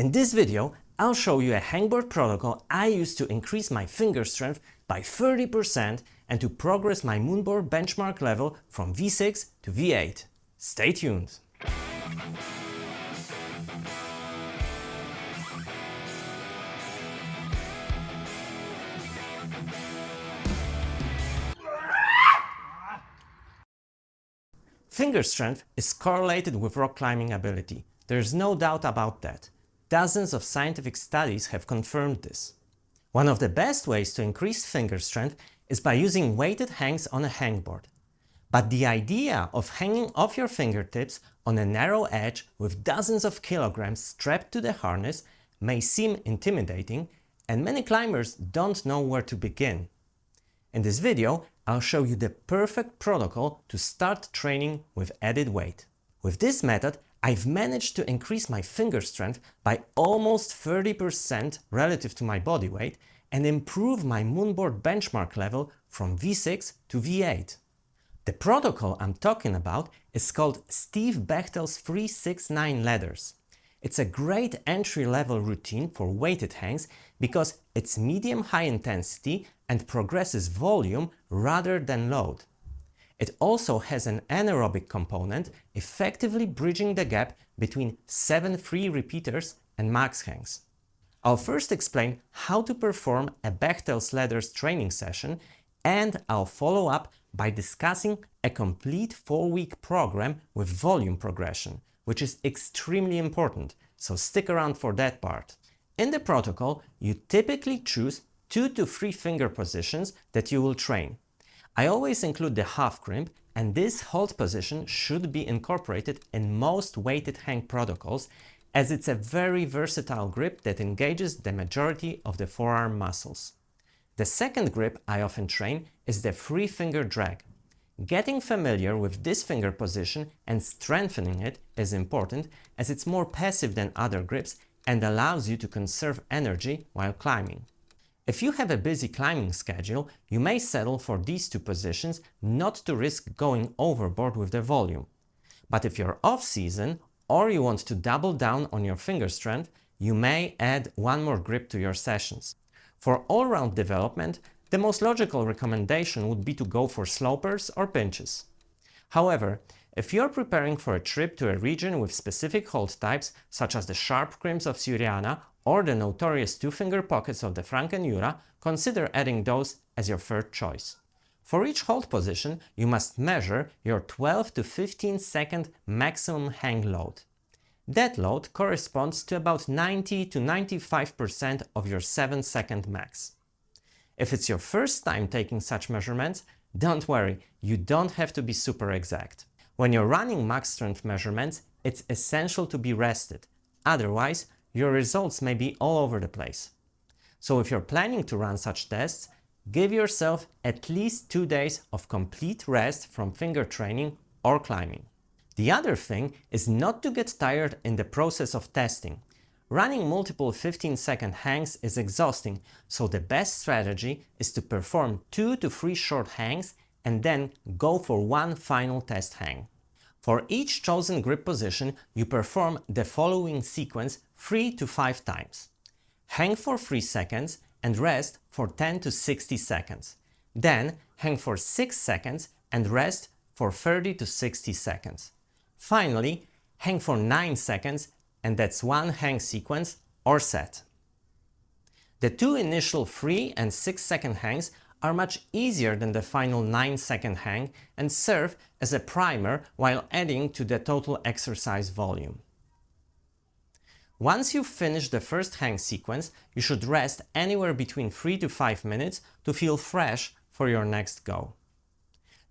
In this video, I'll show you a hangboard protocol I use to increase my finger strength by 30% and to progress my Moonboard Benchmark level from V6 to V8. Stay tuned! Finger strength is correlated with rock climbing ability. There's no doubt about that. Dozens of scientific studies have confirmed this. One of the best ways to increase finger strength is by using weighted hangs on a hangboard. But the idea of hanging off your fingertips on a narrow edge with dozens of kilograms strapped to the harness may seem intimidating, and many climbers don't know where to begin. In this video, I'll show you the perfect protocol to start training with added weight. With this method, I've managed to increase my finger strength by almost 30% relative to my body weight and improve my Moonboard Benchmark level from V6 to V8. The protocol I'm talking about is called Steve Bechtel's 369 ladders. It's a great entry-level routine for weighted hangs because it's medium-high intensity and progresses volume rather than load. It also has an anaerobic component, effectively bridging the gap between 7 free repeaters and max hangs. I'll first explain how to perform a Bechtel's ladders training session, and I'll follow up by discussing a complete 4-week program with volume progression, which is extremely important, so stick around for that part. In the protocol, you typically choose 2 to 3 finger positions that you will train. I always include the half crimp, and this hold position should be incorporated in most weighted hang protocols, as it's a very versatile grip that engages the majority of the forearm muscles. The second grip I often train is the free finger drag. Getting familiar with this finger position and strengthening it is important, as it's more passive than other grips and allows you to conserve energy while climbing. If you have a busy climbing schedule, you may settle for these 2 positions not to risk going overboard with the volume. But if you're off-season or you want to double down on your finger strength, you may add one more grip to your sessions. For all-round development, the most logical recommendation would be to go for slopers or pinches. However, if you're preparing for a trip to a region with specific hold types, such as the sharp crimps of Suriana or the notorious 2-finger pockets of the Frankenjura, consider adding those as your third choice. For each hold position, you must measure your 12 to 15 second maximum hang load. That load corresponds to about 90 to 95% of your 7-second max. If it's your first time taking such measurements, don't worry, you don't have to be super exact. When you're running max strength measurements, it's essential to be rested. Otherwise, your results may be all over the place. So if you're planning to run such tests, give yourself at least 2 days of complete rest from finger training or climbing. The other thing is not to get tired in the process of testing. Running multiple 15-second hangs is exhausting, so the best strategy is to perform 2 to 3 short hangs and then go for one final test hang. For each chosen grip position, you perform the following sequence 3 to 5 times. Hang for 3 seconds and rest for 10 to 60 seconds. Then hang for 6 seconds and rest for 30 to 60 seconds. Finally, hang for 9 seconds, and that's one hang sequence or set. The 2 initial 3 and 6-second hangs are much easier than the final 9-second hang and serve as a primer while adding to the total exercise volume. Once you've finished the first hang sequence, you should rest anywhere between 3 to 5 minutes to feel fresh for your next go.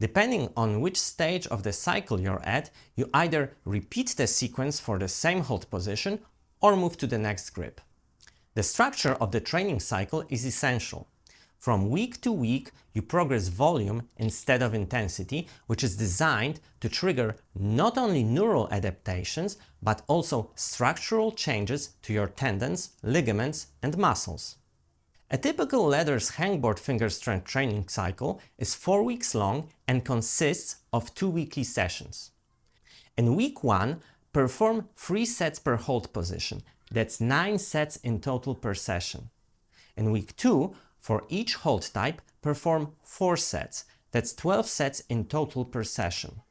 Depending on which stage of the cycle you're at, you either repeat the sequence for the same hold position or move to the next grip. The structure of the training cycle is essential. From week to week, you progress volume instead of intensity, which is designed to trigger not only neural adaptations, but also structural changes to your tendons, ligaments, and muscles. A typical ladders hangboard finger strength training cycle is 4 weeks long and consists of 2 weekly sessions. In week 1, perform 3 sets per hold position, that's 9 sets in total per session. In week 2, for each hold type, perform 4 sets, that's 12 sets in total per session.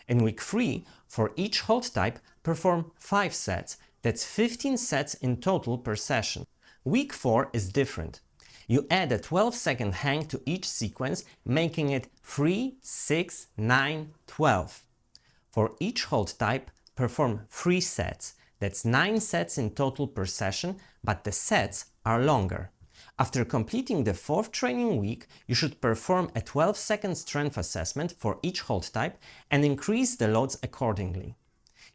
In week 3, for each hold type, perform 5 sets, that's 15 sets in total per session. Week 4 is different. You add a 12-second hang to each sequence, making it 3, 6, 9, 12. For each hold type, perform 3 sets. That's 9 sets in total per session, but the sets are longer. After completing the 4th training week, you should perform a 12-second strength assessment for each hold type and increase the loads accordingly.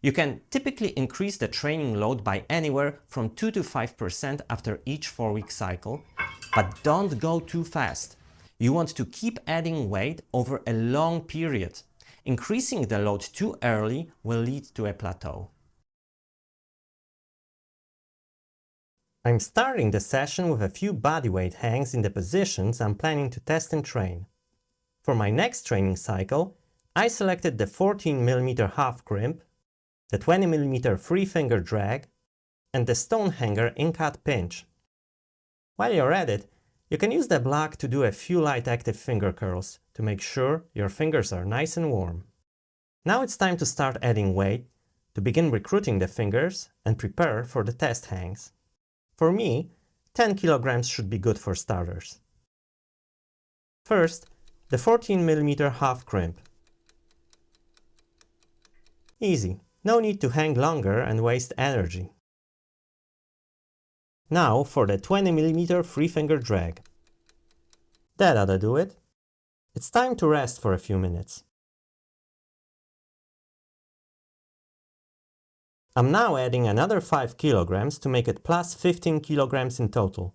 You can typically increase the training load by anywhere from 2 to 5% after each 4-week cycle, but don't go too fast. You want to keep adding weight over a long period. Increasing the load too early will lead to a plateau. I'm starting the session with a few bodyweight hangs in the positions I'm planning to test and train. For my next training cycle, I selected the 14mm half crimp, the 20mm 3-finger drag, and the stone hanger in-cut pinch. While you're at it, you can use the block to do a few light active finger curls to make sure your fingers are nice and warm. Now it's time to start adding weight, to begin recruiting the fingers and prepare for the test hangs. For me, 10 kilograms should be good for starters. First, the 14mm half crimp. Easy, no need to hang longer and waste energy. Now for the 20mm 3-finger drag. That ought to do it. It's time to rest for a few minutes. I'm now adding another 5 kilograms to make it plus 15 kilograms in total.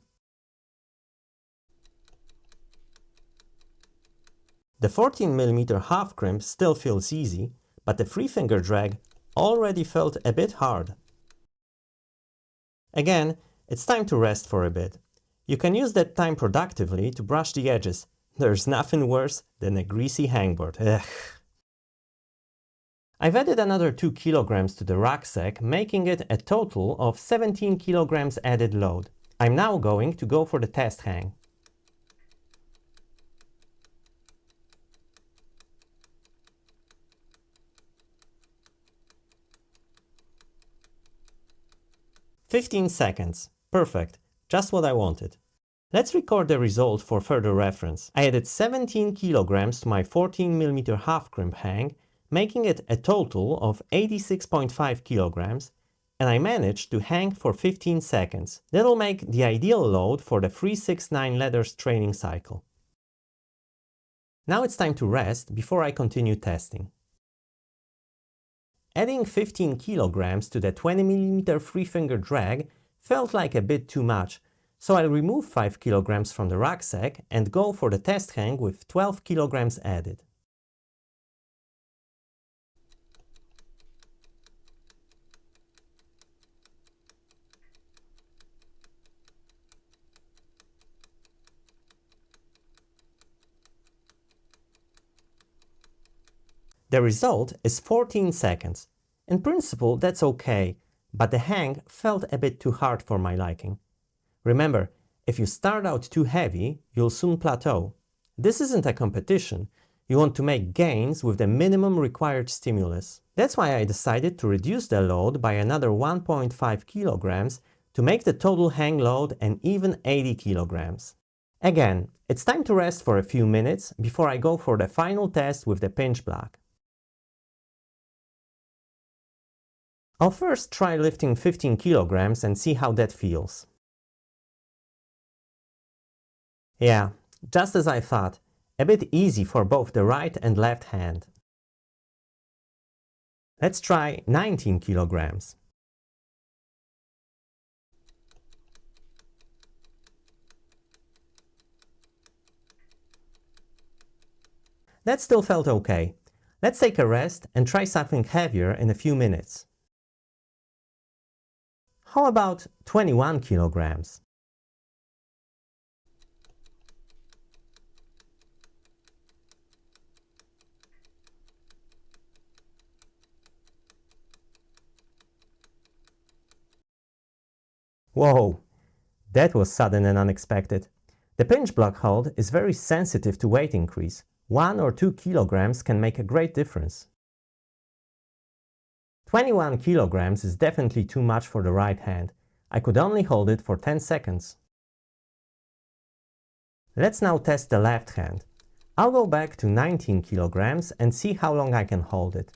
The 14mm half crimp still feels easy, but the 3-finger drag already felt a bit hard. Again, it's time to rest for a bit. You can use that time productively to brush the edges. There's nothing worse than a greasy hangboard. Ugh. I've added another 2 kilograms to the rucksack, making it a total of 17 kilograms added load. I'm now going to go for the test hang. "15 seconds. Perfect. Just what I wanted. Let's record the result for further reference. I added 17 kilograms to my 14mm half crimp hang, making it a total of 86.5 kilograms, and I managed to hang for 15 seconds. That'll make the ideal load for the 369 leathers training cycle. Now it's time to rest before I continue testing. Adding 15 kilograms to the 20mm 3-finger drag felt like a bit too much, so I'll remove 5 kilograms from the rucksack and go for the test hang with 12 kilograms added. The result is 14 seconds. In principle, that's okay, but the hang felt a bit too hard for my liking. Remember, if you start out too heavy, you'll soon plateau. This isn't a competition. You want to make gains with the minimum required stimulus. That's why I decided to reduce the load by another 1.5 kilograms to make the total hang load an even 80 kilograms. Again, it's time to rest for a few minutes before I go for the final test with the pinch block. I'll first try lifting 15 kilograms and see how that feels. Yeah, just as I thought, a bit easy for both the right and left hand. Let's try 19 kilograms. That still felt okay. Let's take a rest and try something heavier in a few minutes. How about 21 kilograms? Whoa, that was sudden and unexpected. The pinch block hold is very sensitive to weight increase. 1 or 2 kilograms can make a great difference. 21 kilograms is definitely too much for the right hand. I could only hold it for 10 seconds. Let's now test the left hand. I'll go back to 19 kilograms and see how long I can hold it.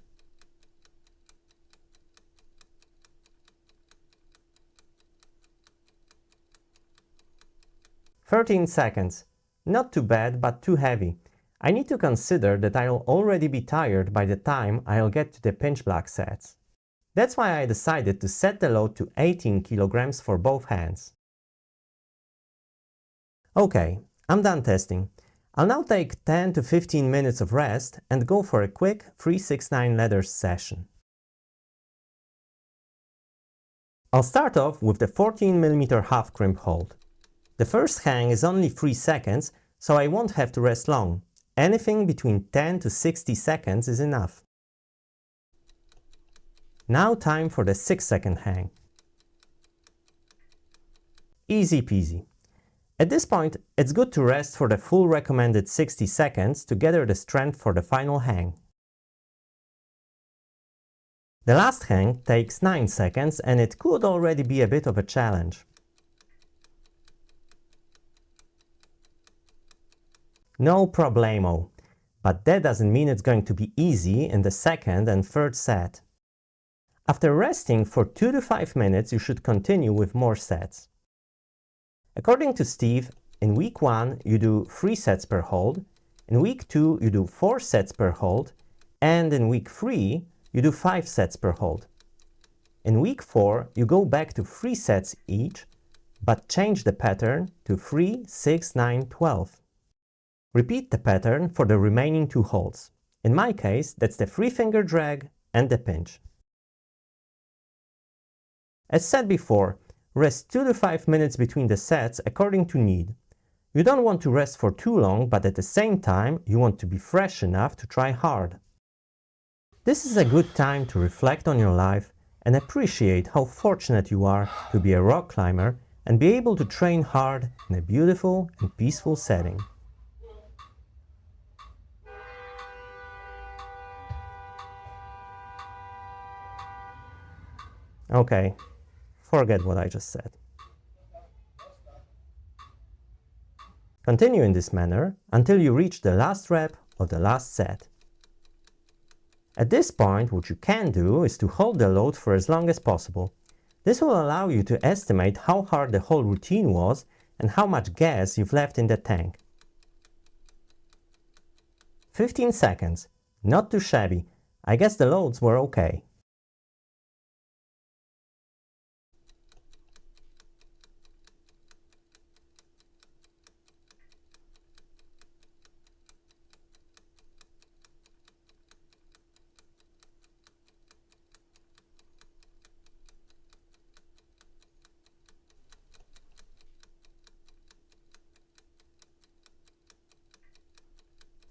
13 seconds. Not too bad, but too heavy. I need to consider that I'll already be tired by the time I'll get to the pinch block sets. That's why I decided to set the load to 18 kilograms for both hands. Okay, I'm done testing. I'll now take 10 to 15 minutes of rest and go for a quick 369 letters session. I'll start off with the 14mm half crimp hold. The first hang is only 3 seconds, so I won't have to rest long. Anything between 10 to 60 seconds is enough. Now time for the 6-second hang. Easy peasy. At this point, it's good to rest for the full recommended 60 seconds to gather the strength for the final hang. The last hang takes 9 seconds and it could already be a bit of a challenge. No problemo, but that doesn't mean it's going to be easy in the second and third set. After resting for 2 to 5 minutes, you should continue with more sets. According to Steve, in week 1 you do 3 sets per hold, in week 2 you do 4 sets per hold, and in week 3 you do 5 sets per hold. In week 4 you go back to 3 sets each, but change the pattern to 3, 6, 9, 12. Repeat the pattern for the remaining 2 holds. In my case, that's the 3-finger drag and the pinch. As said before, rest 2 to 5 minutes between the sets according to need. You don't want to rest for too long, but at the same time, you want to be fresh enough to try hard. This is a good time to reflect on your life and appreciate how fortunate you are to be a rock climber and be able to train hard in a beautiful and peaceful setting. Okay, forget what I just said. Continue in this manner until you reach the last rep of the last set. At this point, what you can do is to hold the load for as long as possible. This will allow you to estimate how hard the whole routine was and how much gas you've left in the tank. 15 seconds. Not too shabby. I guess the loads were okay.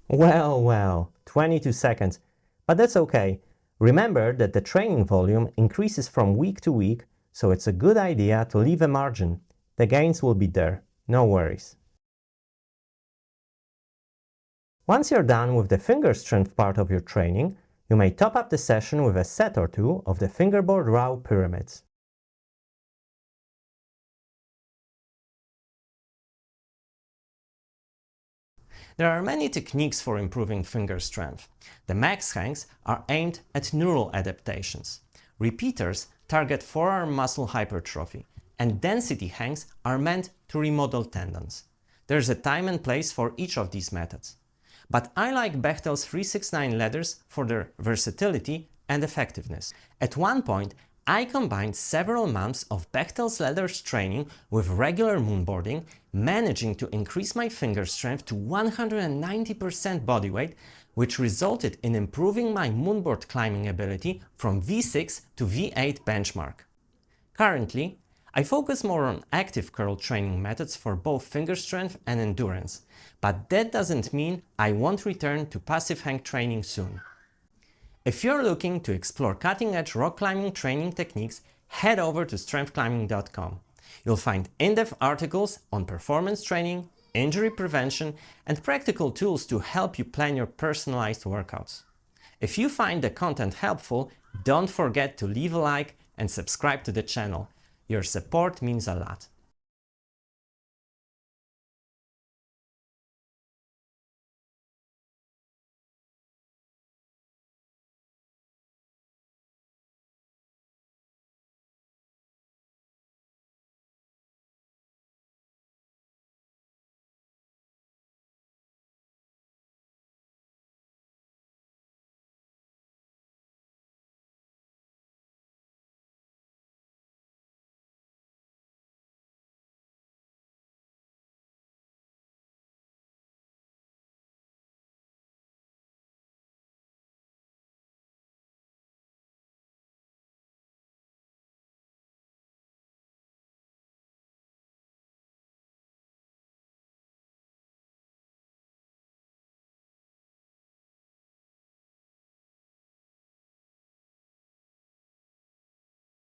Well, 22 seconds, but that's okay. Remember that the training volume increases from week to week, so it's a good idea to leave a margin. The gains will be there, no worries. Once you're done with the finger strength part of your training, you may top up the session with a set or 2 of the Fingerboard Row Pyramids. There are many techniques for improving finger strength. The max hangs are aimed at neural adaptations. Repeaters target forearm muscle hypertrophy, and density hangs are meant to remodel tendons. There's a time and place for each of these methods. But I like Bechtel's 369 letters for their versatility and effectiveness. At one point, I combined several months of Bechtel's leathers training with regular moonboarding, managing to increase my finger strength to 190% body weight, which resulted in improving my moonboard climbing ability from V6 to V8 benchmark. Currently, I focus more on active curl training methods for both finger strength and endurance, but that doesn't mean I won't return to passive hang training soon. If you're looking to explore cutting-edge rock climbing training techniques, head over to strengthclimbing.com. You'll find in-depth articles on performance training, injury prevention, and practical tools to help you plan your personalized workouts. If you find the content helpful, don't forget to leave a like and subscribe to the channel. Your support means a lot.